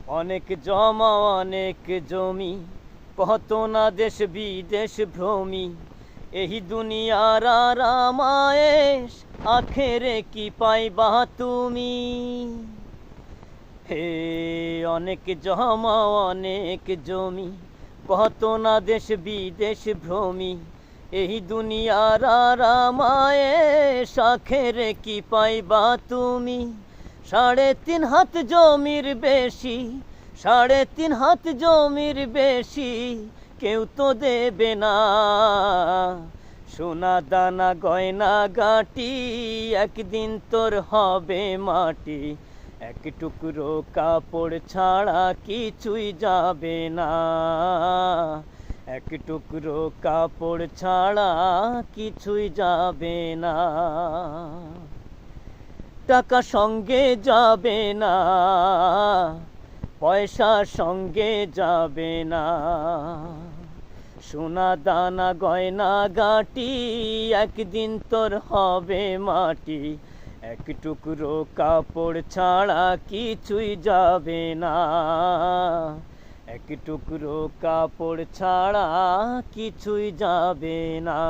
অনেক জমা অনেক জমি, কত না দেশ বিদেশ ভ্রমি। এই দুনিয়ার আরামায়েশ, আখেরে কি পাইবা তুমি? হে অনেক জমা অনেক জমি, কত না দেশ বিদেশ ভ্রমি। এই দুনিয়ার আরামায়েশ, আখেরে কি পাইবা তুমি? 3.5 হাত জমির বেশি, 3.5 হাত জমির বেশি কেউ তো দেবে না। সোনা দানা গয়না গাটি একদিন তোর হবে মাটি। এক টুকরো কাপড় ছাড়া কিছুই যাবে না। এক টুকরো কাপড় ছাড়া কিছুই যাবে না। টাকা সঙ্গে যাবে না, পয়সা সঙ্গে যাবে না। সোনা দানা গয়না গাটি একদিন তোর হবে মাটি। এক টুকরো কাপড় ছাড়া কিছুই যাবে না। এক টুকরো কাপড় ছাড়া কিছুই যাবে না।